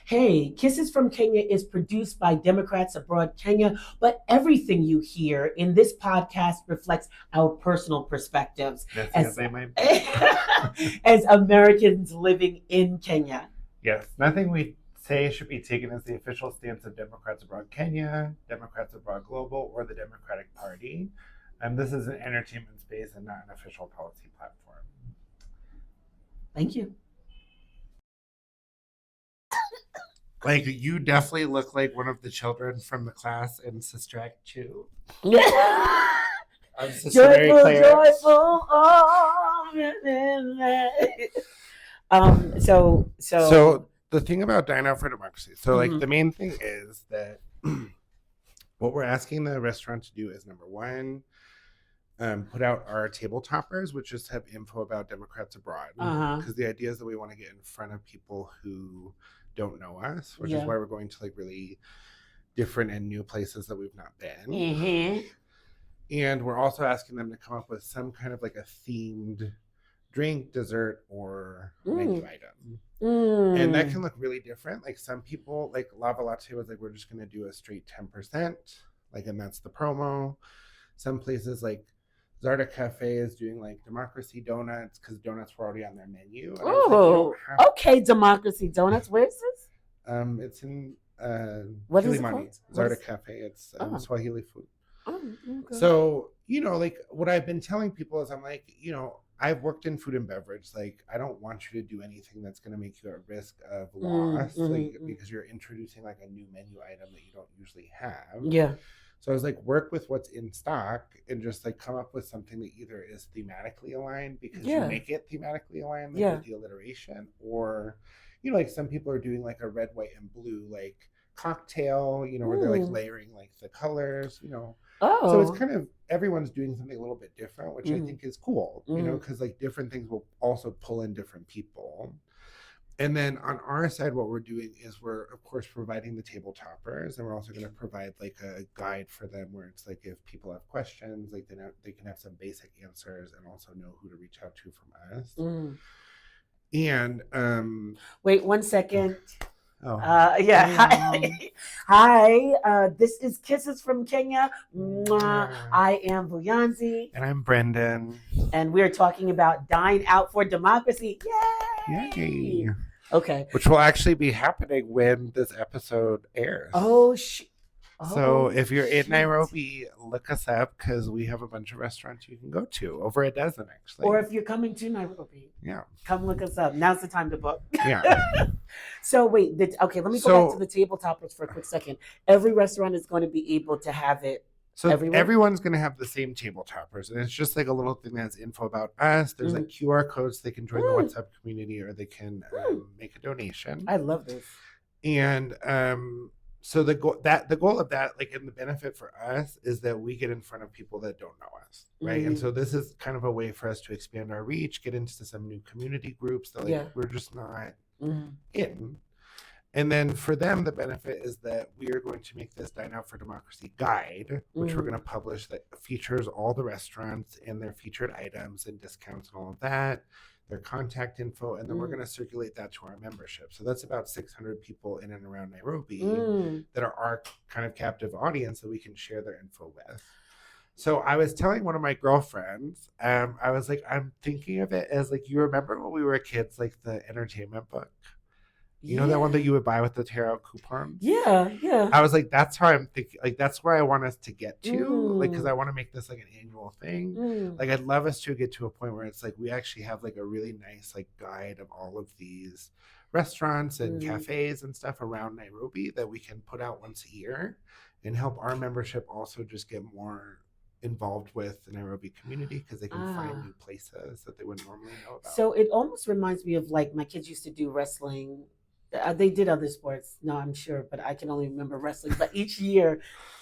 Hey, Kisses from Kenya is produced by Democrats Abroad Kenya, but everything you hear in this podcast reflects our personal perspectives as, as Americans living in Kenya. Yes, nothing we say should be taken as the official stance of Democrats Abroad Kenya, Democrats Abroad Global, or the Democratic Party. This is an entertainment space and not an official policy platform. Thank you. Like, you definitely look like one of the children from the class in Sister 2. I'm Sister Mary Claire. Joyful, So the thing about Dine Out for Democracy, like the main thing is that what we're asking the restaurant to do is, number one, put out our table toppers, which just have info about Democrats Abroad. Because the idea is that we want to get in front of people who don't know us, which is why we're going to like really different and new places that we've not been. And we're also asking them to come up with some kind of like a themed drink, dessert, or menu item. And that can look really different. Like some people, like Lava Latte was like, we're just going to do a straight 10%, like, and that's the promo. Some places like Zarda Cafe is doing like democracy donuts because donuts were already on their menu. Okay, democracy donuts. Where is this? It's in what is it called? Zarda Cafe. It's Swahili food. Oh, okay. So, you know, like what I've been telling people is I'm like, you know, I've worked in food and beverage. Like, I don't want you to do anything that's going to make you at risk of loss, because you're introducing like a new menu item that you don't usually have. Yeah. So I was like, work with what's in stock and just like come up with something that either is thematically aligned because you make it thematically aligned, like with the alliteration, or, you know, like some people are doing like a red, white, and blue like cocktail, you know, where they're like layering like the colors, you know. So it's kind of everyone's doing something a little bit different, which I think is cool, you know, because like different things will also pull in different people. And then on our side, what we're doing is we're, of course, providing the table toppers, and we're also going to provide like a guide for them where it's like if people have questions, like they can have some basic answers and also know who to reach out to from us. And wait 1 second. Hi. Hi. This is Kisses from Kenya. I am Buyanzi. And I'm Brendan. And we're talking about Dine Out for Democracy. Yay! Okay. Which will actually be happening when this episode airs. So if you're in Nairobi, look us up because we have a bunch of restaurants you can go to. Over a dozen, actually. Or if you're coming to Nairobi, come look us up. Now's the time to book. So wait, okay, let me go back to the table toppers for a quick second. Every restaurant is going to be able to have it. So everyone's going to have the same table toppers, and it's just like a little thing that has info about us. There's like QR codes. They can join the WhatsApp community, or they can make a donation. I love this. And so the goal of that, like, and the benefit for us is that we get in front of people that don't know us, right? And so this is kind of a way for us to expand our reach, get into some new community groups that like we're just not in. And then for them, the benefit is that we are going to make this Dine Out for Democracy guide, which we're going to publish, that features all the restaurants and their featured items and discounts and all of that, their contact info, and then we're going to circulate that to our membership. So that's about 600 people in and around Nairobi that are our kind of captive audience that we can share their info with. So I was telling one of my girlfriends, I was like, I'm thinking of it as like, you remember when we were kids, like the entertainment book? You know that one that you would buy with the tarot coupons? Yeah. I was like, that's how I'm thinking. Like, that's where I want us to get to. Like, because I want to make this like an annual thing. Like, I'd love us to get to a point where it's like we actually have like a really nice like guide of all of these restaurants and cafes and stuff around Nairobi that we can put out once a year and help our membership also just get more involved with the Nairobi community because they can find new places that they wouldn't normally know about. So it almost reminds me of like my kids used to do wrestling. They did other sports, no, I'm sure, but I can only remember wrestling. But each year,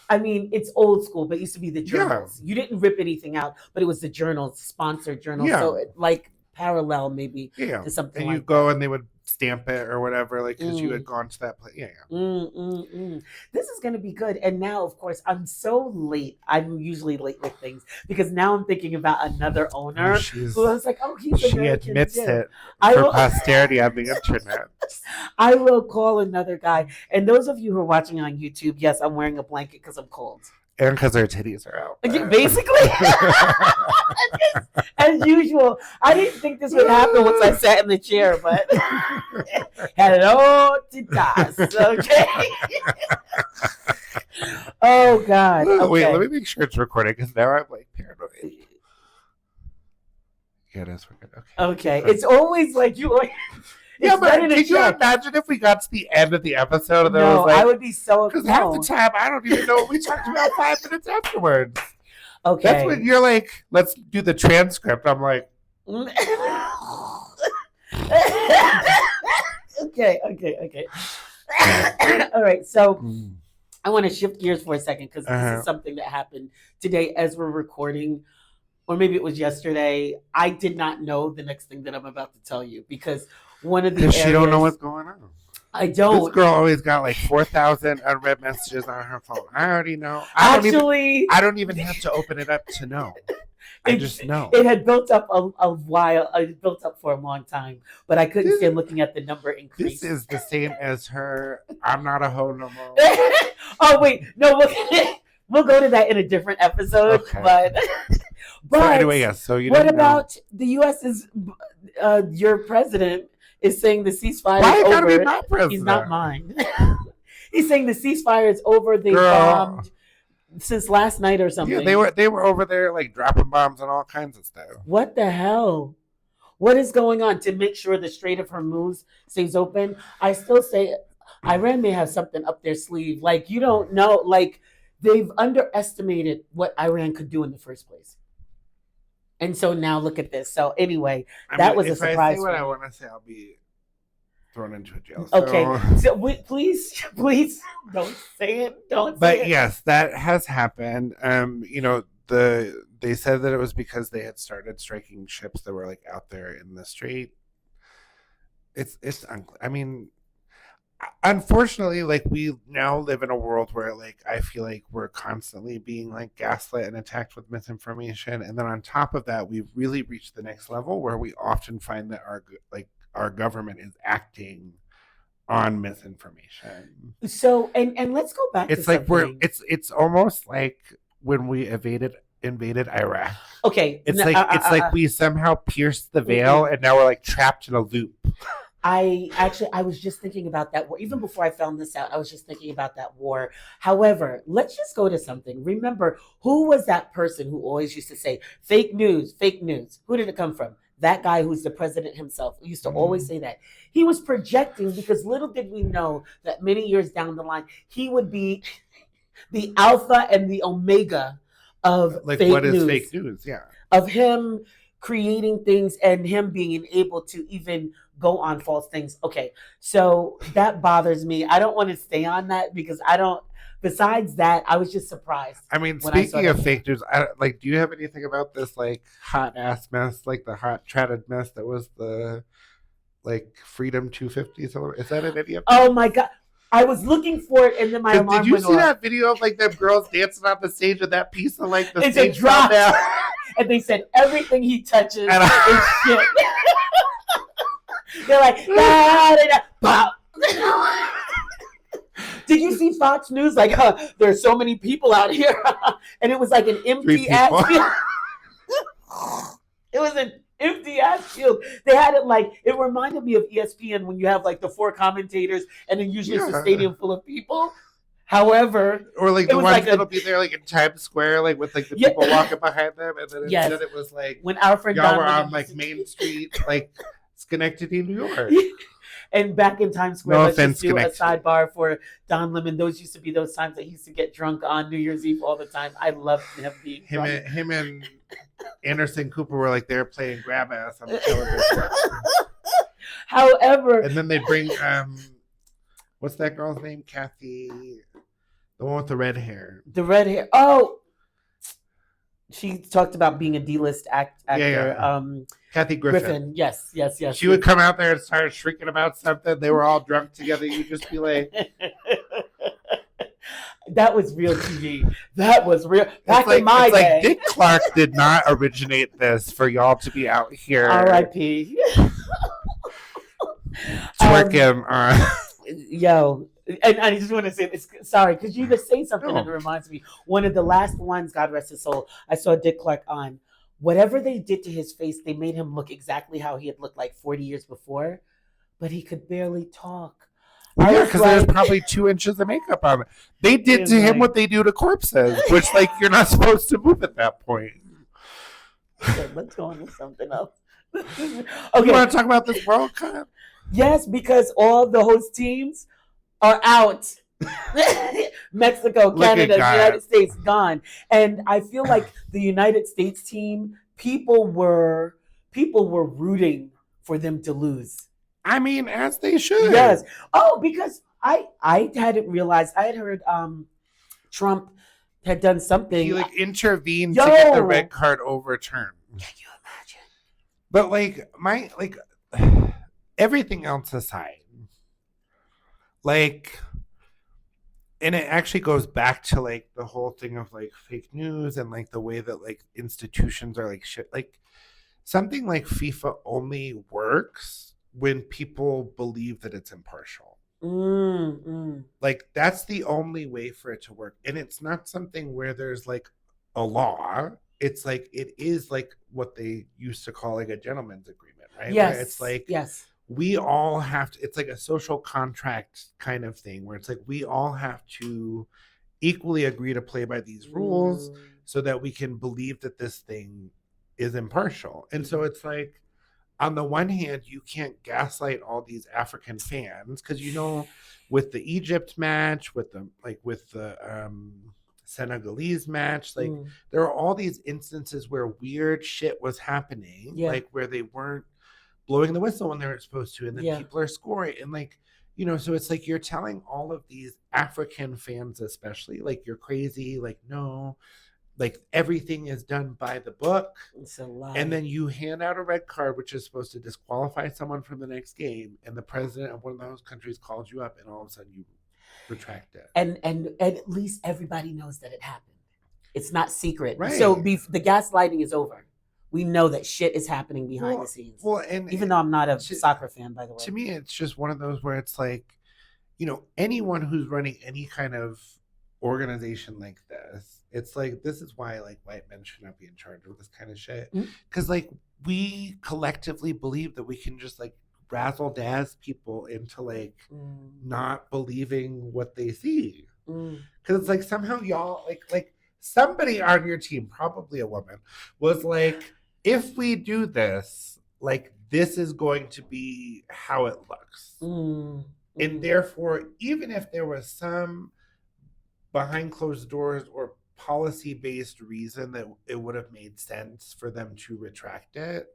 I mean, it's old school, but it used to be the journals. You didn't rip anything out, but it was the journals, sponsored journals. So it, like parallel maybe to something and like you go that. And they would stamp it or whatever, like because you had gone to that place. Yeah. This is going to be good. And now, of course, I'm so late. I'm usually late with things because now I'm thinking about another owner who I was like, oh, he's she American admits too. it for posterity on the internet. I will call another guy. And those of you who are watching on YouTube, yes, I'm wearing a blanket because I'm cold. And because her titties are out. Basically. As usual. I didn't think this would happen once I sat in the chair, but hello to Das, okay? Oh, God. Okay. Wait, let me make sure it's recording because now I'm like paranoid. Yeah, it is. Okay. It's always like you... Yeah, but can you imagine if we got to the end of the episode and there was like... I would be so... Because half the time, I don't even know what we talked about 5 minutes afterwards. Okay. That's when you're like, let's do the transcript. I'm like... Okay. All right, so I want to shift gears for a second because this is something that happened today as we're recording. Or maybe it was yesterday. I did not know the next thing that I'm about to tell you because one of the areas... Because she don't know what's going on. I don't. This girl always got like 4,000 unread messages on her phone. I already know. I don't even have to open it up to know. I just know. It had built up a while. It built up for a long time, but I couldn't stand looking at the number increase. This is the same as her. I'm not a hoe no more. Oh wait, no. We'll go to that in a different episode. Okay. But so anyway, yes. So you. What about the U.S. is your president is saying the ceasefire Why is over. Be my president? He's not mine. He's saying the ceasefire is over. They bombed since last night or something. Yeah, they were over there like dropping bombs and all kinds of stuff. What the hell? What is going on to make sure the Strait of Hormuz stays open? I still say Iran may have something up their sleeve. Like you don't know. Like they've underestimated what Iran could do in the first place. And so now look at this. So anyway, that was a surprise. If I say what I want to say, I'll be thrown into a jail. Okay. So please don't say it. Don't say it. But yes, that has happened. They said that it was because they had started striking ships that were like out there in the strait. It's unclear. I mean, unfortunately, like we now live in a world where like I feel like we're constantly being like gaslit and attacked with misinformation, and then on top of that, we've really reached the next level where we often find that our government is acting on misinformation. So and let's go back. It's like it's almost like when we invaded Iraq. Okay, it's like we somehow pierced the veil and now we're like trapped in a loop. I was just thinking about that war. Even before I found this out, I was just thinking about that war. However, let's just go to something. Remember, who was that person who always used to say, fake news, fake news? Who did it come from? That guy who's the president himself used to always say that. He was projecting because little did we know that many years down the line, he would be the alpha and the omega of like fake what news. Is fake news? Yeah. Of him creating things and him being able to even go on false things. Okay, so that bothers me. I don't want to stay on that because besides that, I was just surprised. I mean, speaking of fake news, do you have anything about this like hot ass mess, like the hot tratted mess that was the like Freedom 250? Is that an idiot? Oh my God. I was looking for it and then my alarm went off. Did you see that video of like them girls dancing on the stage with that piece of like the stage drop down? And they said everything he touches is shit. They're like, pop. Did you see Fox News? Like, there's so many people out here. And it was like an empty ass field. It was an empty ass field. They had it like, it reminded me of ESPN when you have like the 4 commentators and then usually it's a stadium full of people. However, or like the ones that'll be there like in Times Square, like with like the people walking behind them, and then instead it was like when our friend y'all were on like Main Street, like Schenectady, New York. And back in Times Square, let's just do a sidebar for Don Lemon. Those used to be those times that he used to get drunk on New Year's Eve all the time. I loved him being drunk. Him and Anderson Cooper were like there playing grab ass on the television. However, and then they bring what's that girl's name? Kathy, the one with the red hair. The red hair. Oh, She talked about being a D-list actor. Yeah. Kathy Griffin. Yes. She would come out there and start shrieking about something. They were all drunk together. You'd just be like... That was real TV. That was real. Back in my day. Dick Clark did not originate this for y'all to be out here. R.I.P. Twerking. Yo. And I just want to say this, sorry, because you just say something that reminds me. One of the last ones, God rest his soul, I saw Dick Clark on. Whatever they did to his face, they made him look exactly how he had looked like 40 years before, but he could barely talk. Yeah, because there's probably 2 inches of makeup on it. They did to him what they do to corpses, which, like, you're not supposed to move at that point. Okay, let's go on to something else. Okay. You want to talk about this World Cup? Yes, because all the host teams are out. Mexico, Canada, United States gone. And I feel like the United States team, people were rooting for them to lose. I mean, as they should. Yes. Oh, because I hadn't realized. I had heard Trump had done something. He intervened to get the red card overturned. Can you imagine? But everything else aside, and it actually goes back to the whole thing of fake news and the way that institutions are shit. Something like FIFA only works when people believe that it's impartial. That's the only way for it to work. And it's not something where there's a law. It's it is what they used to call a gentleman's agreement, right? Yes. Where it's yes. We all have to, it's a social contract kind of thing where it's we all have to equally agree to play by these rules so that we can believe that this thing is impartial. And so it's on the one hand, you can't gaslight all these African fans because with the Egypt match, with the Senegalese match, there are all these instances where weird shit was happening, where they weren't blowing the whistle when they were supposed to, and then people are scoring, and so it's you're telling all of these African fans, especially, you're crazy, no. Everything is done by the book. It's a lie. And then you hand out a red card, which is supposed to disqualify someone from the next game. And the president of one of those countries calls you up, and all of a sudden you retract it. And at least everybody knows that it happened. It's not secret. Right. So the gaslighting is over. We know that shit is happening behind the scenes. Well, and even though I'm not a soccer fan, by the way. To me, it's just one of those where it's anyone who's running any kind of organization like this, it's this is why white men should not be in charge of this kind of shit, because we collectively believe that we can just razzle dazz people into not believing what they see, because it's somehow y'all somebody on your team, probably a woman, was if we do this, this is going to be how it looks, and therefore even if there was some behind closed doors or policy-based reason that it would have made sense for them to retract it,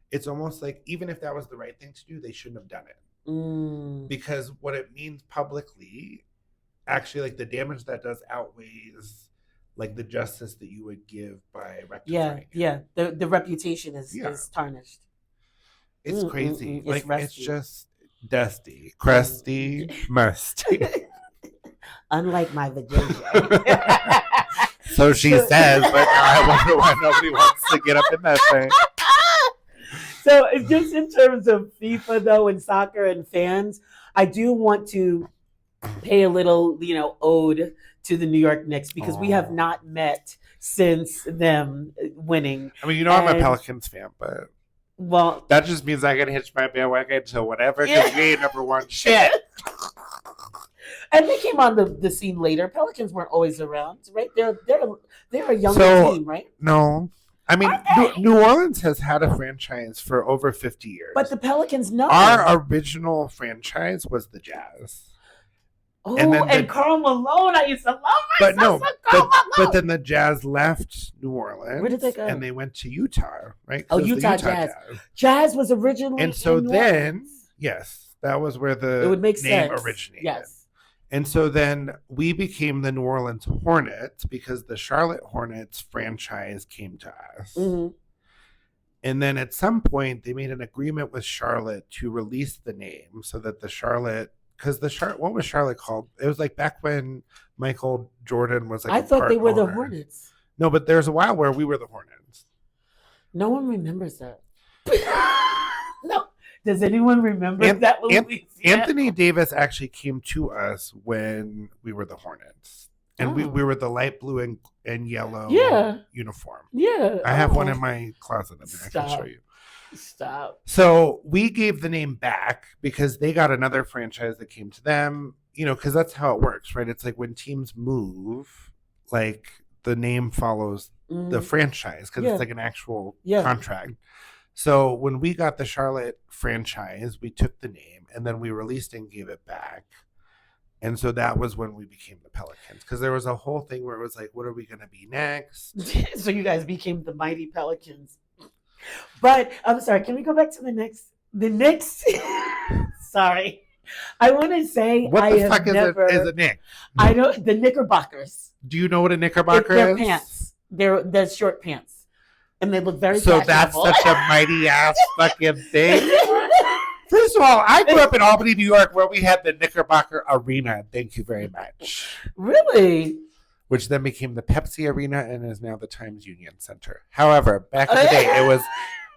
it's almost even if that was the right thing to do, they shouldn't have done it. Because what it means publicly, actually, the damage that does outweighs the justice that you would give by rectifying it. The reputation is tarnished. It's crazy. It's just dusty, crusty, musty. Unlike my vagina. So she says, but I wonder why nobody wants to get up in that thing. So just in terms of FIFA, though, and soccer and fans, I do want to pay a little, ode to the New York Knicks because we have not met since them winning. I mean, I'm a Pelicans fan, but that just means I can hitch my bandwagon to whatever because we ain't number one shit. And they came on the scene later. Pelicans weren't always around, right? They're a younger team, right? No. I mean, New Orleans has had a franchise for over 50 years. But the Pelicans know. Our original franchise was the Jazz. Oh, and Karl Malone, I used to love myself. But then the Jazz left New Orleans. Where did they go? And they went to Utah, right? Oh, Utah Jazz. Jazz was originally and so then, yes, that was where the it would make name sense. originated. Yes. And so then we became the New Orleans Hornets because the Charlotte Hornets franchise came to us. Mm-hmm. And then at some point, they made an agreement with Charlotte to release the name so that the Charlotte, because what was Charlotte called? It was like back when Michael Jordan was like I thought they were the Hornets. No, but there's a while where we were the Hornets. No one remembers that. No. Does anyone remember that? Anthony Davis actually came to us when we were the Hornets. And we were the light blue and yellow uniform. Yeah. I have one in my closet. I can show you. Stop. So we gave the name back because they got another franchise that came to them, because that's how it works, right? It's like when teams move, like the name follows the franchise because it's like an actual contract. So when we got the Charlotte franchise, we took the name and then we released and gave it back. And so that was when we became the Pelicans, because there was a whole thing where it was like, what are we going to be next? So you guys became the mighty Pelicans. But I'm sorry, can we go back to the Knicks? The Knicks? Sorry. I want to say what the fuck is a Knick? I don't. The Knickerbockers. Do you know what a Knickerbocker They're is? Pants. They're short pants. And they look very So that's such a mighty ass fucking thing. First of all, I grew up in Albany, New York, where we had the Knickerbocker Arena. Thank you very much. Really? Which then became the Pepsi Arena and is now the Times Union Center. However, back in the day, it was,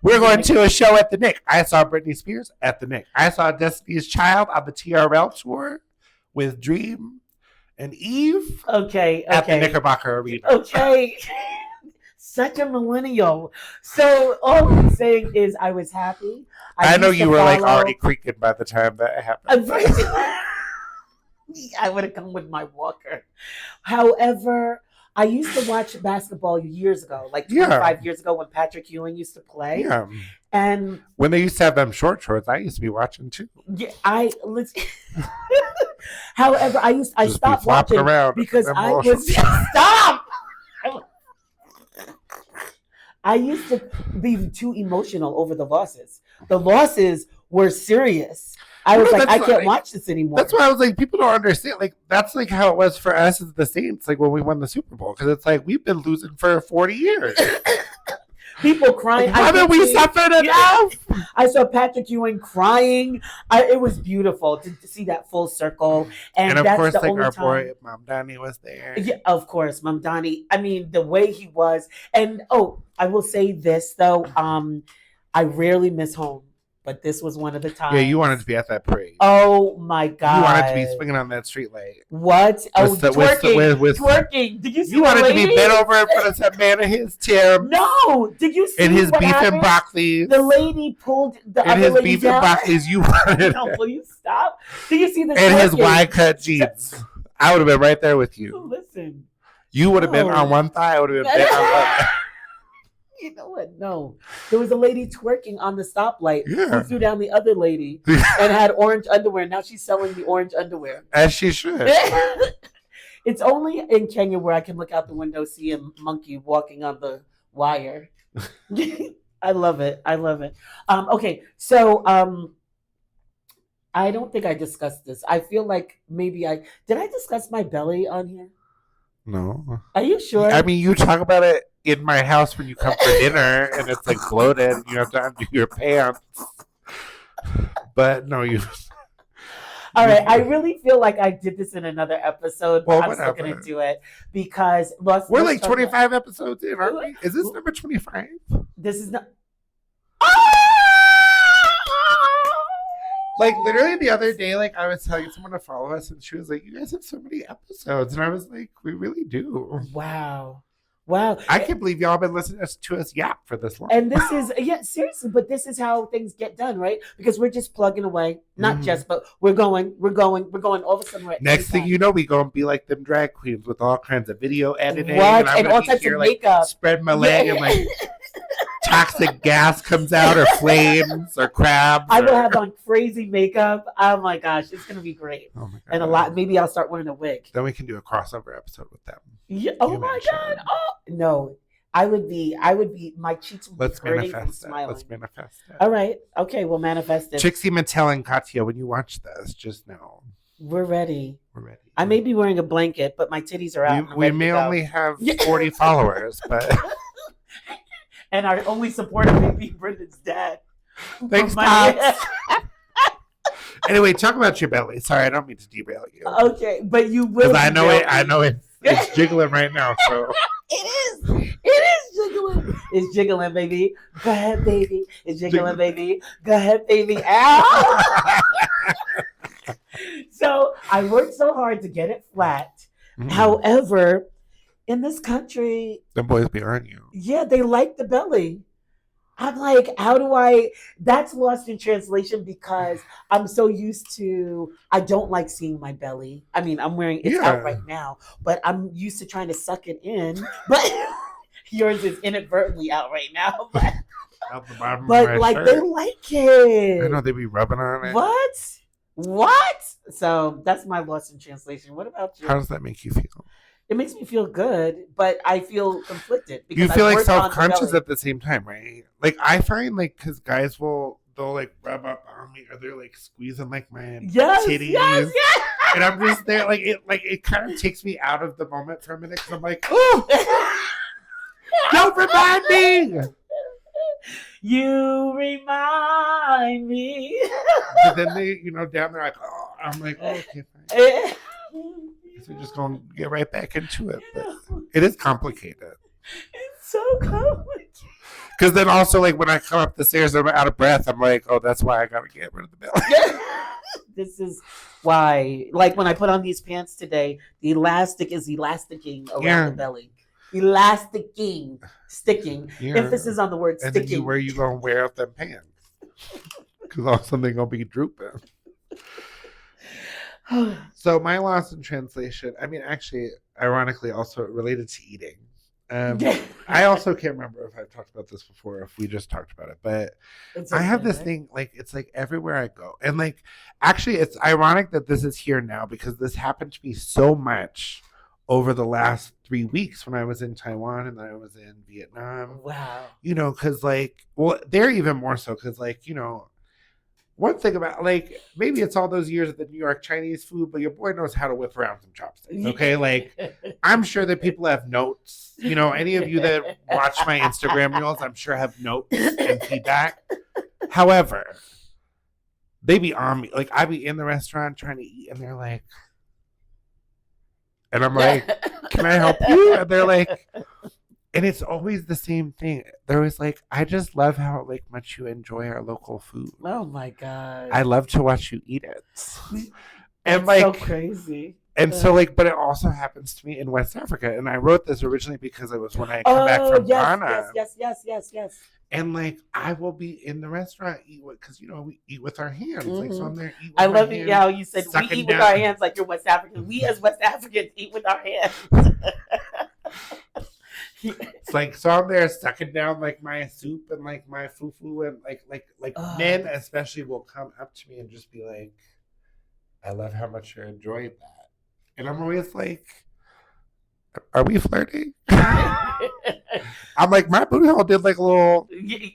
we're going to a show at the Knick. I saw Britney Spears at the Knick. I saw Destiny's Child on the TRL tour with Dream and Eve at the Knickerbocker Arena. Okay. Such a millennial. So all I'm saying is I was happy. I know you were like already creaking by the time that happened. I would have come with my walker. However, I used to watch basketball years ago, like 25 years ago when Patrick Ewing used to play. Yeah. And when they used to have them short shorts, I used to be watching too. Yeah, however, I stopped watching around because I was stop. I used to be too emotional over the losses. The losses were serious. I was like, I can't watch this anymore. That's why I was like, people don't understand. Like, that's like how it was for us as the Saints, like when we won the Super Bowl. Because it's like, we've been losing for 40 years. People crying. Haven't we suffered enough? I saw Patrick Ewing crying. It was beautiful to see that full circle. And of that's course, the like only our time. boy Mamdani was there. Yeah, of course, Mamdani. I mean, the way he was. And I will say this though. I rarely miss home. But this was one of the times. Yeah, you wanted to be at that parade. Oh my God! You wanted to be swinging on that street light. What? Twerking! Twerking! Did you see? You wanted to be bent over in front of some man in his Tim. No! Did you see? In his what beef happened? and broccoli. The lady pulled the in other his lady beef down. and broccoli. You wanted. No, will you stop? Did you see the? And his wide cut jeans. I would have been right there with you. Listen. You would have been on one thigh. I would have been bent on one thigh. You know what? No. There was a lady twerking on the stoplight who threw down the other lady and had orange underwear. Now she's selling the orange underwear. As she should. It's only in Kenya where I can look out the window, see a monkey walking on the wire. I love it. I love it. Okay. So I don't think I discussed this. I feel like maybe did I discuss my belly on here? No. Are you sure? I mean, you talk about it in my house when you come for dinner and it's like bloated. You have to undo your pants. But no, you. All right. I really feel like I did this in another episode, but I'm whatever. still going to do it because we're like 25 episodes in, aren't we? Is this number 25? This is not. Like literally the other day, like I was telling someone to follow us and she was like, you guys have so many episodes. And I was like, we really do. Wow. I can't believe y'all been listening to us yap for this long. And this is, seriously, but this is how things get done, right? Because we're just plugging away. Not just, but we're going all of a sudden. Next thing you know, we going to be like them drag queens with all kinds of video editing. What? And all types of makeup. Spread my leg and like toxic gas comes out or flames or crabs. I will have on crazy makeup. Oh my gosh, it's going to be great. Oh my God. And maybe I'll start wearing a wig. Then we can do a crossover episode with them. Yeah. Oh my God. Oh no. I would be, my cheeks would be hurting from smiling. Let's manifest it. All right. Okay, we'll manifest it. Trixie Mattel and Katya, when you watch this, just know. We're ready. We're ready. I may be wearing a blanket, but my titties are out. We may only have 40 followers, but and our only supporter may be Brendan's dad. Thanks, Pops. Anyway, talk about your belly. Sorry, I don't mean to derail you. Okay, but you will. I know it's jiggling right now. So it is jiggling. It's jiggling, baby. Go ahead, baby. It's jiggling, baby. Go ahead, baby. Ow! So I worked so hard to get it flat. However, in this country, the boys be on you. Yeah, they like the belly. I'm like, how do I? That's lost in translation because I'm so used to. I don't like seeing my belly. I mean, I'm wearing it's out right now, but I'm used to trying to suck it in. But yours is inadvertently out right now. But, out the bottom but like shirt. They like it. I know they be rubbing on it. What? So that's my lost in translation. What about you? How does that make you feel? It makes me feel good, but I feel conflicted. You feel like self-conscious at the same time, right? Like I find like because guys they'll like rub up on me or they're like squeezing like my titties. Yes. And I'm just there like it kind of takes me out of the moment for a minute because I'm like, oh, don't remind me. You remind me. But then they, down there like, oh, I'm like, oh, okay, fine. We're just going to get right back into it. But it is complicated. It's so complicated. Because then also, like, when I come up the stairs and I'm out of breath, I'm like, oh, that's why I got to get rid of the belly. This is why, like, when I put on these pants today, the elastic is elasticking around the belly. Elasticking. Sticking. Yeah. Emphasis on the word sticking. And then where you going to wear out them pants? Because all of a sudden they're going to be drooping. So my loss in translation, I mean, actually, ironically, also related to eating. I also can't remember if I've talked about this before, or if we just talked about it, but okay, I have this thing, like, it's like everywhere I go. And like, actually, it's ironic that this is here now because this happened to me so much over the last 3 weeks when I was in Taiwan and then I was in Vietnam. Wow. Because like, well, they're even more so because like, one thing about, like, maybe it's all those years of the New York Chinese food, but your boy knows how to whip around some chopsticks, okay? Like, I'm sure that people have notes. Any of you that watch my Instagram reels, I'm sure have notes and feedback. However, they be on me. Like, I be in the restaurant trying to eat, and they're like, and I'm like, can I help you? And they're like, and it's always the same thing. They're always like, I just love how like much you enjoy our local food. Oh my God. I love to watch you eat it. And like so crazy. And so like, but it also happens to me in West Africa. And I wrote this originally because it was when I come back from Ghana. Yes. And like, I will be in the restaurant because we eat with our hands. Like, so I'm there. I love it how you said we eat with our hands like you're West African. We as West Africans eat with our hands. It's like, so I'm there sucking down like my soup and like my fufu and like men especially will come up to me and just be like, I love how much you're enjoying that. And I'm always like, are we flirting? I'm like, my booty hole did like a little.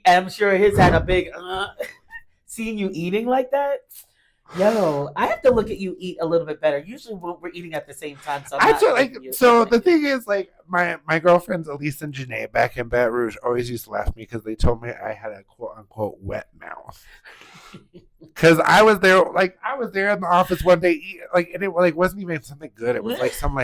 I'm sure his had a big, seeing you eating like that. Yo, I have to look at you eat a little bit better. Usually we're eating at the same time. So the thing is, like, my girlfriends, Elise and Janae, back in Baton Rouge, always used to laugh at me because they told me I had a quote-unquote wet mouth. Because I was there in the office one day, and it wasn't even something good. It was like some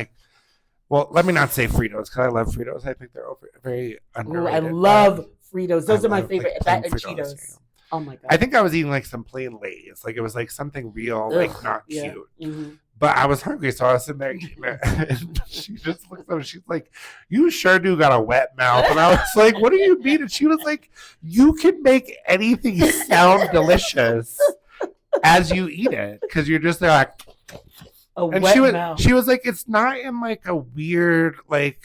well, let me not say Fritos because I love Fritos. I think they're very underrated. Ooh, I love Fritos. Those are my favorite. That and Cheetos. Yeah. Oh my God. I think I was eating like some plain Lay's. Like it was like something real, like not cute. Mm-hmm. But I was hungry, so I was sitting there eating it. And she just looks up and she's like, you sure do got a wet mouth. And I was like, what do you mean? And she was like, you can make anything sound delicious as you eat it. Because you're just there like, she was like, it's not in like a weird, like,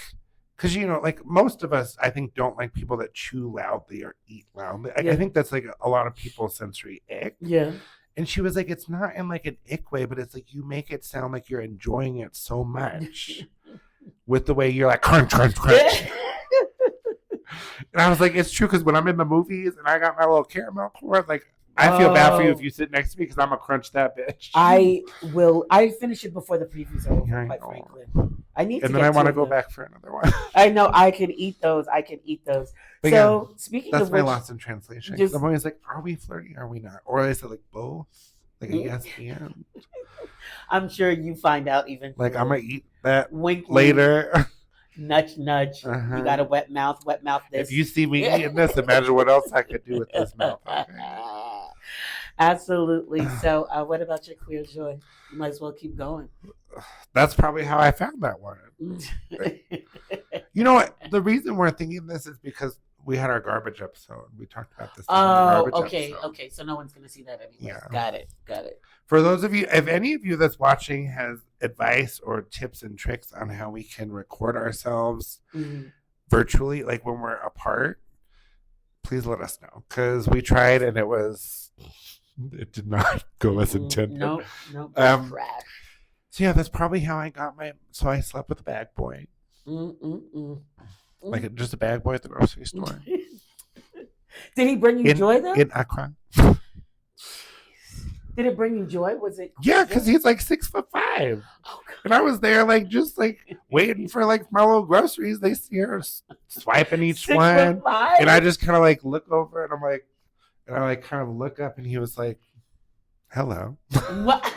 because, like most of us, I think, don't like people that chew loudly or eat loudly. I think that's like a lot of people's sensory ick. Yeah. And she was like, it's not in like an ick way, but it's like you make it sound like you're enjoying it so much with the way you're like, crunch, crunch, crunch. And I was like, it's true because when I'm in the movies and I got my little caramel corn, like I feel bad for you if you sit next to me because I'm going to crunch that bitch. I will. I finish it before the previews are over, quite frankly. I need and then I want to go back for another one. I know. I can eat those. But so, speaking that's of which. That's my loss in translation. I'm always like, are we flirting? Are we not? Or is it like both? Like a yes and? I'm sure you find out even. Like, I'm going to eat that wink, later. Wink. Nudge, nudge. You got a wet mouth this. If you see me eating this, imagine what else I could do with this mouth. Okay. Absolutely. So, what about your queer joy? You might as well keep going. That's probably how I found that one. You know what? The reason we're thinking this is because we had our garbage episode. We talked about this. Okay. So no one's going to see that anyway. Yeah. Got it. For those of you, if any of you that's watching has advice or tips and tricks on how we can record ourselves virtually, like when we're apart, please let us know. Because we tried and it did not go as intended. No, trash. So yeah, that's probably how I got so I slept with a bag boy. Like just a bag boy at the grocery store. Did he bring you joy though? In Accra. Did it bring you joy? Was it? Yeah, because he's like 6'5", and I was there like just like waiting for like my little groceries. They see her swiping each one, and I just kind of like look over and I'm like, and I like kind of look up, and he was like, "Hello." What?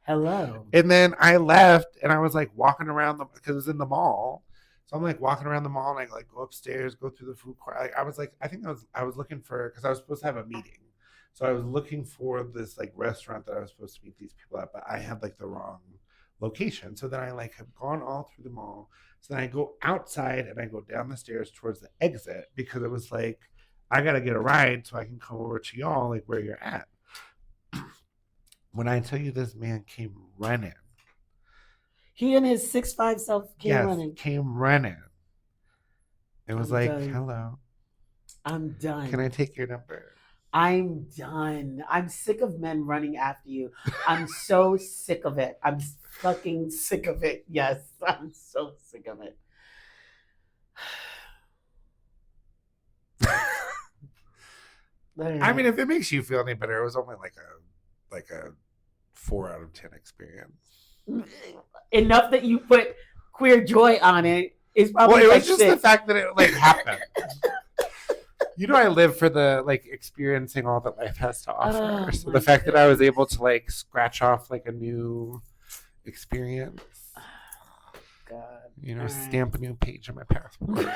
Hello. And then I left, and I was like walking around because it was in the mall. So I'm like walking around the mall, and I like go upstairs, go through the food court. I was looking for, because I was supposed to have a meeting. So I was looking for this like restaurant that I was supposed to meet these people at, but I had like the wrong location. So then I like have gone all through the mall. So then I go outside and I go down the stairs towards the exit because it was like, I got to get a ride so I can come over to y'all like where you're at. When I tell you this man came running. He and his 6'5" self came running. It was done. Hello. I'm done. Can I take your number? I'm done. I'm sick of men running after you. I'm so sick of it. I'm fucking sick of it. Yes, I'm so sick of it. I mean, if it makes you feel any better, it was only like a 4 out of 10 experience. Enough that you put queer joy on it is probably. Well, it was just the fact that it like happened. You know, I live for the like experiencing all that life has to offer. So the fact that I was able to like scratch off like a new experience, God, you know, stamp a new page on my passport.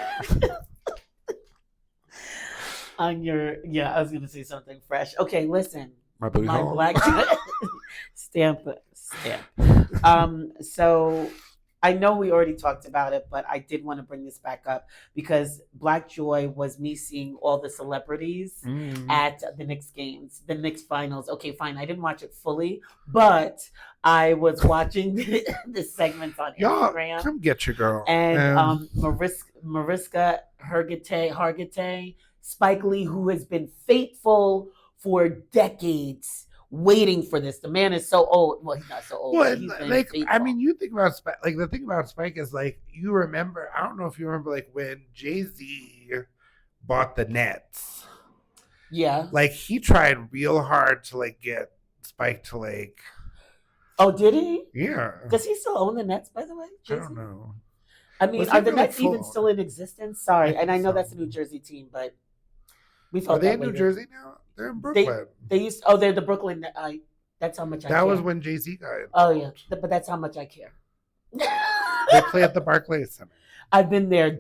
On your, I was gonna say something fresh. Okay, listen, my booty hole. Black stamp. So I know we already talked about it, but I did want to bring this back up because Black Joy was me seeing all the celebrities at the Knicks games, the Knicks finals. Okay, fine. I didn't watch it fully, but I was watching the segments on Instagram. Come get your girl. And Mariska Hargitay, Spike Lee, who has been faithful for decades, waiting for this. The man is so old. Well, he's not so old. Well, like, I mean, you think about Spike. Like, the thing about Spike is, like, you remember, I don't know if you remember, like, when Jay-Z bought the Nets. Yeah. Like, he tried real hard to, like, get Spike to, like. Oh, did he? Yeah. Does he still own the Nets, by the way? Jay-Z? I don't know. I mean, are the Nets even still in existence? Sorry. And I know that's a New Jersey team, but we felt Are they in New Jersey now? They're in Brooklyn. They're the Brooklyn. That's how much I care. That was when Jay-Z got it. Oh, yeah. But that's how much I care. They play at the Barclays Center. I've been there.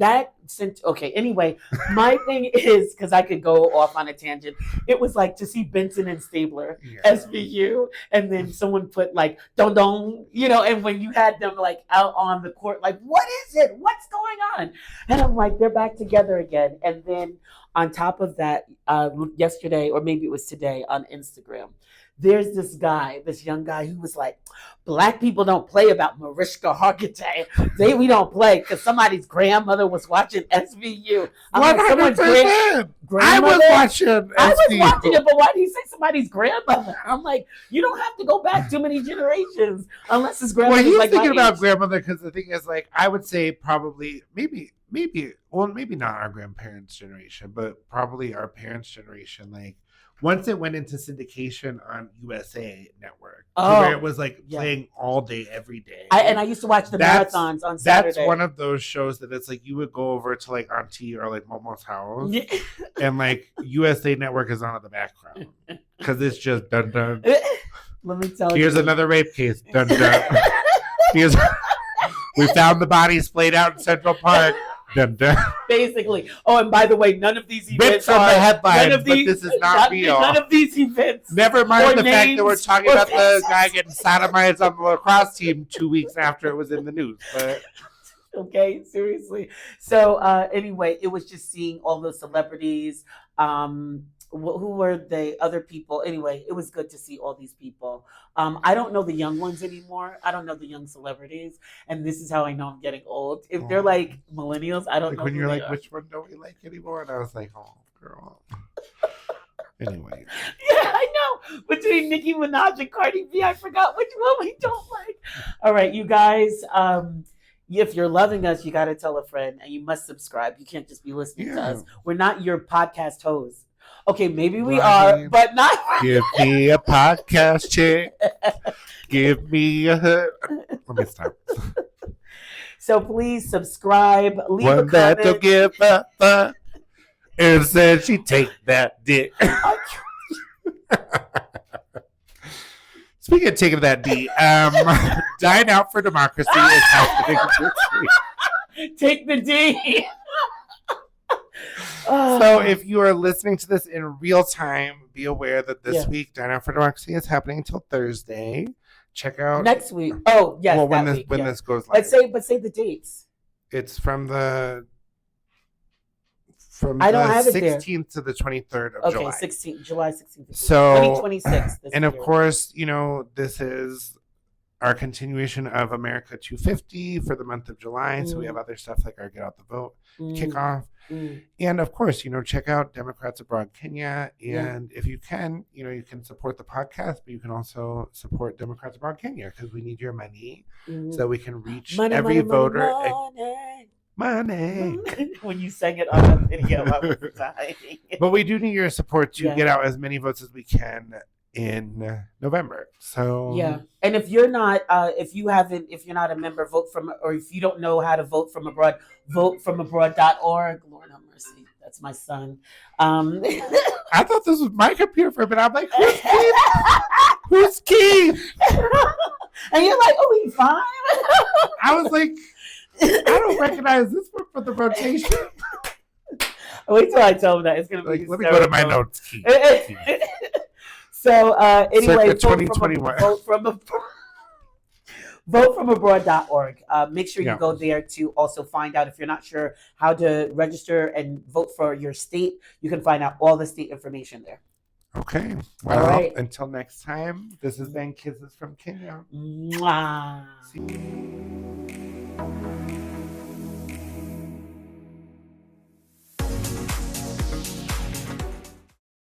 Okay, anyway, my thing is, because I could go off on a tangent, it was like to see Benson and Stabler, SVU, and then someone put like, don don, you know, and when you had them like out on the court, like, what is it? What's going on? And I'm like, they're back together again. And then on top of that, yesterday, or maybe it was today on Instagram, there's this young guy who was like, Black people don't play about Mariska Hargitay. We don't play because somebody's grandmother was watching SVU. Like, someone's grandmother? I was watching it, but why do you say somebody's grandmother? I'm like, you don't have to go back too many generations unless his grandmother. Well, he's thinking about grandmother because the thing is, like, I would say probably maybe maybe not our grandparents' generation, but probably our parents' generation, like once it went into syndication on USA Network, where it was like playing all day, every day. I used to watch the marathons on Saturday. That's one of those shows that it's like you would go over to like Auntie or like Momo's house, and like USA Network is on in the background because it's just dun dun. Let me tell you. Here's another rape case. Dun dun. We found the bodies splayed out in Central Park. Dun, dun. Basically. Oh, and by the way, none of these events from the headlines, but this is not real. None of these events. Never mind the fact that we're talking about the guy getting sodomized on the lacrosse team 2 weeks after it was in the news. But okay, seriously. So anyway, it was just seeing all those celebrities. Who were the other people? Anyway, it was good to see all these people. I don't know the young ones anymore. I don't know the young celebrities. And this is how I know I'm getting old. If they're like millennials, I don't know. When you're like, which one don't we like anymore? And I was like, oh, girl. Anyway. Yeah, I know. Between Nicki Minaj and Cardi B, I forgot which one we don't like. All right, you guys. If you're loving us, you got to tell a friend. And you must subscribe. You can't just be listening to us. We're not your podcast hosts. Okay, maybe we are, but not. Give me a podcast chick. Give me a. Let me stop. So please subscribe. Leave a comment. That to give a fuck. And said she take that dick. Speaking of taking that D, Dine Out for Democracy is happening this week. Take the D. So if you are listening to this in real time, be aware that this week Dine Out for Democracy is happening until Thursday. Check out next week. Oh yes, well, when this goes live. But say the dates. It's from the I don't have it 16th to the 23rd of July. Okay, July 16th. So 2026. And of course, this is our continuation of America 250 for the month of July. So we have other stuff like our Get Out the Vote kickoff. And of course, check out Democrats Abroad Kenya. And if you can, you can support the podcast, but you can also support Democrats Abroad Kenya because we need your money so that we can reach every voter. Money. When you sang it on the video, I was dying. But we do need your support to get out as many votes as we can in November. So and if you're not if you're not a member, or if you don't know how to vote from abroad, votefromabroad.org. Lord have mercy, that's my son. I thought this was my computer for a minute. I'm like, who's Keith? Who's Keith? And you're like, oh, he's fine. I was like, I don't recognize this one for the rotation. Wait till I tell him that. It's gonna be let me go to my notes. Keith. So anyway, votefromabroad.org. Make sure you go there to also find out if you're not sure how to register and vote for your state. You can find out all the state information there. Okay. Well, until next time, this has been Kisses from Kenya. Mwah.